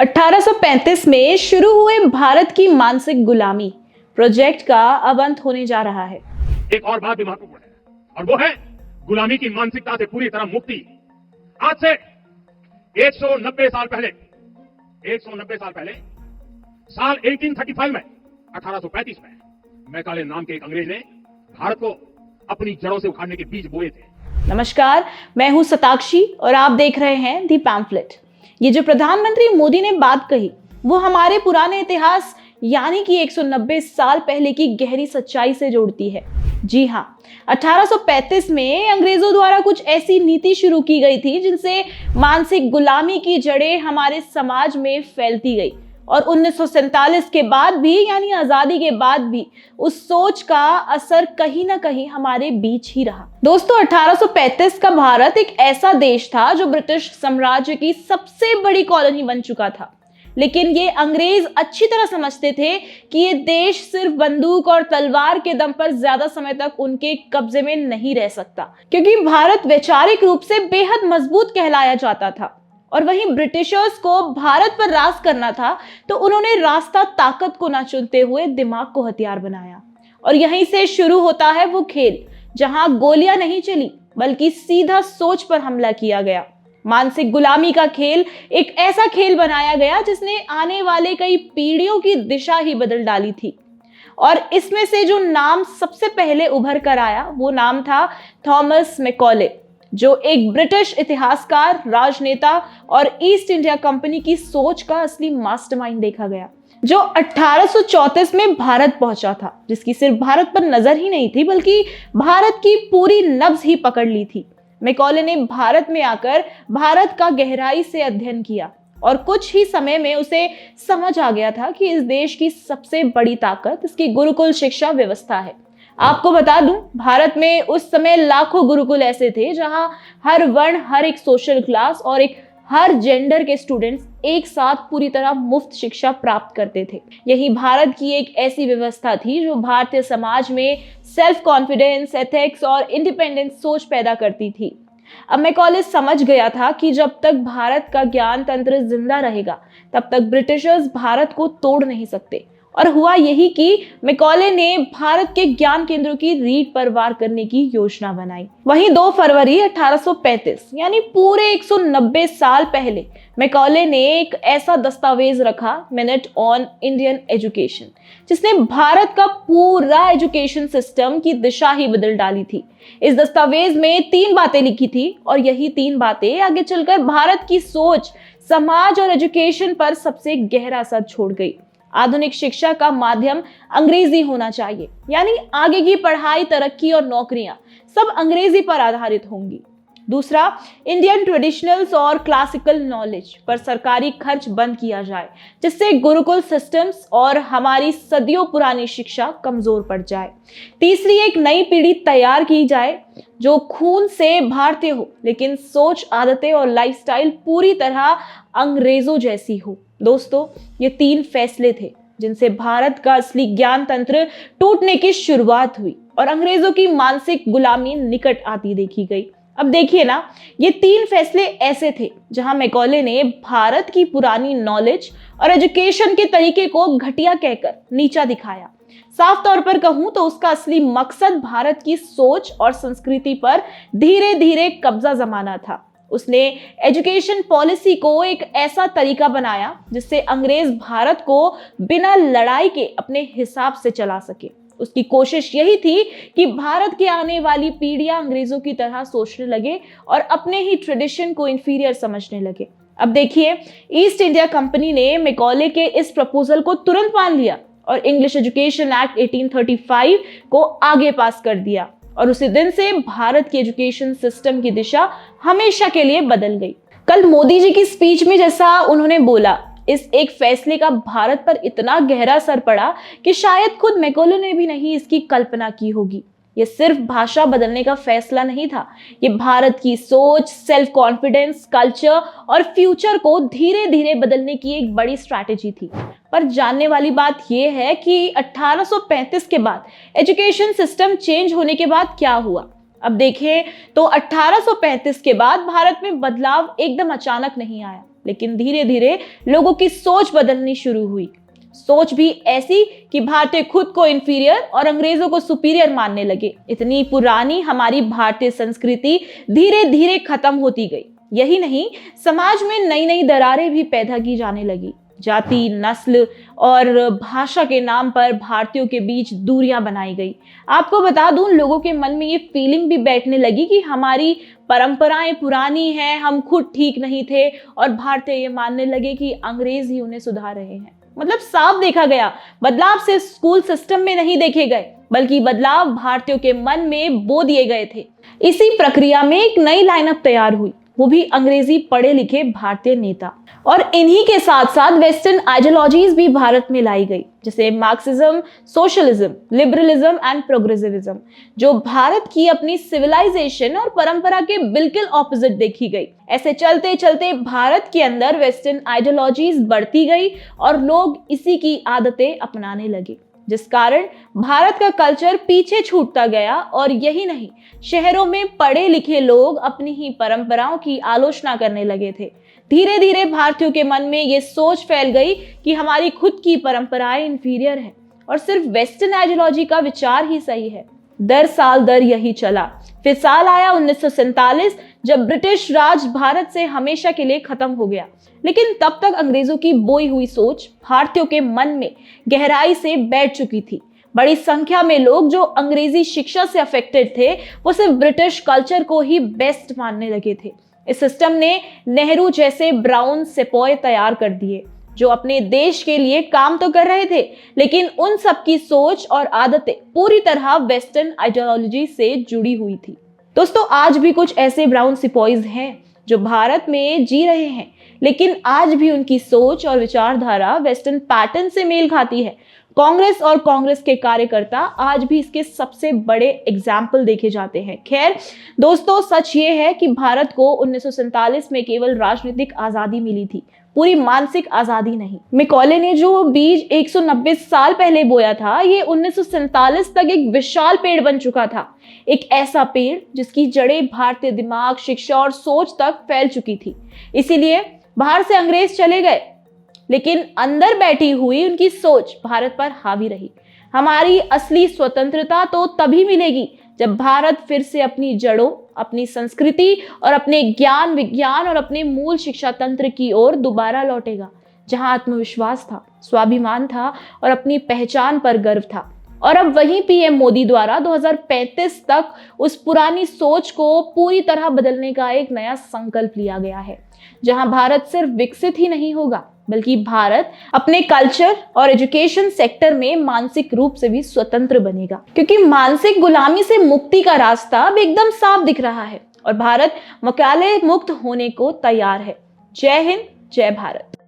1835 में शुरू हुए भारत की मानसिक गुलामी प्रोजेक्ट का अब अंत होने जा रहा है। एक और बात भी महत्वपूर्ण है और वो है गुलामी की मानसिकता से पूरी तरह मुक्ति। आज से 190 साल पहले साल 1835 में 1835 में मैकाले नाम के एक अंग्रेज ने भारत को अपनी जड़ों से उखाड़ने के बीज बोए थे। नमस्कार, मैं हूं सताक्षी और आप देख रहे हैं दी पैम्फलेट। ये जो प्रधानमंत्री मोदी ने बात कही वो हमारे पुराने इतिहास यानी कि 190 साल पहले की गहरी सच्चाई से जोड़ती है। जी हाँ, 1835 में अंग्रेजों द्वारा कुछ ऐसी नीति शुरू की गई थी जिनसे मानसिक गुलामी की जड़ें हमारे समाज में फैलती गई और 1947 के बाद भी यानी आजादी के बाद भी उस सोच का असर कहीं ना कहीं हमारे बीच ही रहा। दोस्तों, 1835 का भारत एक ऐसा देश था जो ब्रिटिश साम्राज्य की सबसे बड़ी कॉलोनी बन चुका था, लेकिन ये अंग्रेज अच्छी तरह समझते थे कि ये देश सिर्फ बंदूक और तलवार के दम पर ज्यादा समय तक उनके कब्जे में नहीं रह सकता, क्योंकि भारत वैचारिक रूप से बेहद मजबूत कहलाया जाता था और वहीं ब्रिटिशर्स को भारत पर राज करना था, तो उन्होंने रास्ता ताकत को ना चुनते हुए दिमाग को हथियार बनाया। और यहीं से शुरू होता है वो खेल जहां गोलियां नहीं चली बल्कि सीधा सोच पर हमला किया गया। मानसिक गुलामी का खेल एक ऐसा खेल बनाया गया जिसने आने वाले कई पीढ़ियों की दिशा ही बदल डाली थी। और इसमें से जो नाम सबसे पहले उभर कर आया वो नाम था थॉमस मैकॉले, जो एक ब्रिटिश इतिहासकार, राजनेता और ईस्ट इंडिया कंपनी की सोच का असली मास्टरमाइंड देखा गया, जो 1834 में भारत पहुंचा था, जिसकी सिर्फ भारत पर नजर ही नहीं थी बल्कि भारत की पूरी नब्ज ही पकड़ ली थी। मैकॉले ने भारत में आकर भारत का गहराई से अध्ययन किया और कुछ ही समय में उसे समझ आ गया था कि इस देश की सबसे बड़ी ताकत इसकी गुरुकुल शिक्षा व्यवस्था है। आपको बता दूं, भारत में उस समय लाखों गुरुकुल ऐसे थे जहां हर वर्ण, हर एक सोशल क्लास और हर जेंडर के स्टूडेंट्स एक साथ पूरी तरह मुफ्त शिक्षा प्राप्त करते थे। यही भारत की एक ऐसी व्यवस्था थी जो भारतीय समाज में सेल्फ कॉन्फिडेंस, एथिक्स और इंडिपेंडेंट सोच पैदा करती थी। अब मैकॉले समझ गया था कि जब तक भारत का ज्ञान तंत्र जिंदा रहेगा तब तक ब्रिटिशर्स भारत को तोड़ नहीं सकते। और हुआ यही कि मैकॉले ने भारत के ज्ञान केंद्रों की रीढ़ पर वार करने की योजना बनाई। वहीं 2 फरवरी 1835 यानी पूरे 190 साल पहले मैकॉले ने एक ऐसा दस्तावेज रखा, मिनट ऑन इंडियन एजुकेशन, जिसने भारत का पूरा एजुकेशन सिस्टम की दिशा ही बदल डाली थी। इस दस्तावेज में 3 बातें लिखी थी और यही 3 बातें आगे चलकर भारत की सोच, समाज और एजुकेशन पर सबसे गहरा असर छोड़ गई। आधुनिक शिक्षा का माध्यम अंग्रेजी होना चाहिए, यानी आगे की पढ़ाई, तरक्की और नौकरियां सब अंग्रेजी पर आधारित होंगी। दूसरा, इंडियन ट्रेडिशनल्स और क्लासिकल नॉलेज पर सरकारी खर्च बंद किया जाए, जिससे गुरुकुल सिस्टम्स और हमारी सदियों पुरानी शिक्षा कमजोर पड़ जाए। तीसरी, एक नई पीढ़ी तैयार की जाए जो खून से भारतीय हो लेकिन सोच, आदतें और लाइफस्टाइल पूरी तरह अंग्रेजों जैसी हो। दोस्तों, ये 3 फैसले थे जिनसे भारत का असली ज्ञान तंत्र टूटने की शुरुआत हुई और अंग्रेजों की मानसिक गुलामी निकट आती देखी गई। अब देखिए ना, ये 3 फैसले ऐसे थे जहां मैकॉले ने भारत की पुरानी नॉलेज और एजुकेशन के तरीके को घटिया कहकर नीचा दिखाया। साफ तौर पर कहूं तो उसका असली मकसद भारत की सोच और संस्कृति पर धीरे धीरे कब्जा जमाना था। उसने एजुकेशन पॉलिसी को एक ऐसा तरीका बनाया जिससे अंग्रेज भारत को बिना लड़ाई के अपने हिसाब से चला सके। उसकी कोशिश यही थी कि भारत की आने वाली पीढ़ियां अंग्रेजों की तरह सोचने लगे और अपने ही ट्रेडिशन को इंफीरियर समझने लगे। अब देखिए, ईस्ट इंडिया कंपनी ने मैकॉले के इस प्रपोजल को तुरंत मान लिया और इंग्लिश एजुकेशन एक्ट 1835 को आगे पास कर दिया और उसी दिन से भारत की एजुकेशन सिस्टम की दिशा हमेशा के लिए बदल गई। कल मोदी जी की स्पीच में जैसा उन्होंने बोला, इस एक फैसले का भारत पर इतना गहरा असर पड़ा कि शायद खुद मैकॉले ने भी नहीं इसकी कल्पना की होगी। ये सिर्फ भाषा बदलने का फैसला नहीं था, ये भारत की सोच, सेल्फ कॉन्फिडेंस, कल्चर और फ्यूचर को धीरे धीरे बदलने की एक बड़ी स्ट्रैटेजी थी। पर जानने वाली बात यह है कि 1835 के बाद एजुकेशन सिस्टम चेंज होने के बाद क्या हुआ। अब देखें तो 1835 के बाद भारत में बदलाव एकदम अचानक नहीं आया। लेकिन धीरे धीरे लोगों की सोच बदलनी शुरू हुई। सोच भी ऐसी कि भारतीय खुद को इंफीरियर और अंग्रेजों को सुपीरियर मानने लगे। इतनी पुरानी हमारी भारतीय संस्कृति धीरे धीरे खत्म होती गई। यही नहीं, समाज में नई नई दरारें भी पैदा की जाने लगी। जाति, नस्ल और भाषा के नाम पर भारतीयों के बीच दूरियां बनाई गई। आपको बता दूं, लोगों के मन में ये फीलिंग भी बैठने लगी कि हमारी परंपराएं पुरानी हैं, हम खुद ठीक नहीं थे, और भारतीय ये मानने लगे कि अंग्रेज ही उन्हें सुधार रहे हैं। मतलब साफ देखा गया, बदलाव सिर्फ स्कूल सिस्टम में नहीं देखे गए, बल्कि बदलाव भारतीयों के मन में बो दिए गए थे। इसी प्रक्रिया में एक नई लाइनअप तैयार हुई, वो भी अंग्रेजी पढ़े लिखे भारतीय नेता। और इन्हीं के साथ साथ वेस्टर्न आइडियोलॉजीज भी भारत में लाई गई, जैसे मार्क्सिज्म, सोशलिज्म, लिबरलिज्म एंड प्रोग्रेसिविज्म, जो भारत की अपनी सिविलाइजेशन और परंपरा के बिल्कुल ऑपोजिट देखी गई। ऐसे चलते चलते भारत के अंदर वेस्टर्न आइडियोलॉजीज बढ़ती गई और लोग इसी की आदतें अपनाने लगे, जिस कारण भारत का कल्चर पीछे छूटता गया। और यही नहीं, शहरों में पढ़े लिखे लोग अपनी ही परंपराओं की आलोचना करने लगे थे। धीरे धीरे भारतीयों के मन में ये सोच फैल गई कि हमारी खुद की परंपराएं इंफीरियर है और सिर्फ वेस्टर्न आइडियोलॉजी का विचार ही सही है। दर साल दर यही चला। फिर साल आया 1947, जब ब्रिटिश राज भारत से हमेशा के लिए खत्म हो गया। लेकिन तब तक अंग्रेजों की बोई हुई सोच भारतीयों के मन में गहराई से बैठ चुकी थी। बड़ी संख्या में लोग जो अंग्रेजी शिक्षा से अफेक्टेड थे, वो सिर्फ ब्रिटिश कल्चर को ही बेस्ट मानने लगे थे। इस सिस्टम ने नेहरू जैसे ब्राउन सिपाही तैयार कर दिए, जो अपने देश के लिए काम तो कर रहे थे, लेकिन उन सब की सोच और आदतें पूरी तरह वेस्टर्न आइडियोलॉजी से जुड़ी हुई थी। दोस्तों, आज भी कुछ ऐसे ब्राउन सिपाहीज हैं जो भारत में जी रहे हैं, लेकिन आज भी उनकी सोच और विचारधारा वेस्टर्न पैटर्न से मेल खाती है। कांग्रेस और कांग्रेस के कार्यकर्ता आज भी इसके सबसे बड़े एग्जाम्पल देखे जाते हैं। खैर दोस्तों, सच ये है कि भारत को 1947 में केवल राजनीतिक आजादी मिली थी, पूरी मानसिक आजादी नहीं। मैकॉले ने जो बीज 190 साल पहले बोया था, ये 1947 तक एक विशाल पेड़ बन चुका था। एक ऐसा पेड़ जिसकी जड़ें भारतीय दिमाग, शिक्षा और सोच तक फैल चुकी थी। इसीलिए बाहर से अंग्रेज चले गए, लेकिन अंदर बैठी हुई उनकी सोच भारत पर हावी रही। हमारी असली स्वतंत्रता तो तभी मिलेगी जब भारत फिर से अपनी जड़ों, अपनी संस्कृति और अपने ज्ञान, विज्ञान और अपने मूल शिक्षा तंत्र की ओर दोबारा लौटेगा, जहां आत्मविश्वास था, स्वाभिमान था और अपनी पहचान पर गर्व था। और अब वहीं पीएम मोदी द्वारा 2035 तक उस पुरानी सोच को पूरी तरह बदलने का एक नया संकल्प लिया गया है, जहां भारत सिर्फ विकसित ही नहीं होगा, बल्कि भारत अपने कल्चर और एजुकेशन सेक्टर में मानसिक रूप से भी स्वतंत्र बनेगा। क्योंकि मानसिक गुलामी से मुक्ति का रास्ता अब एकदम साफ दिख रहा है और भारत मैकॉले मुक्त होने को तैयार है। जय हिंद, जय भारत।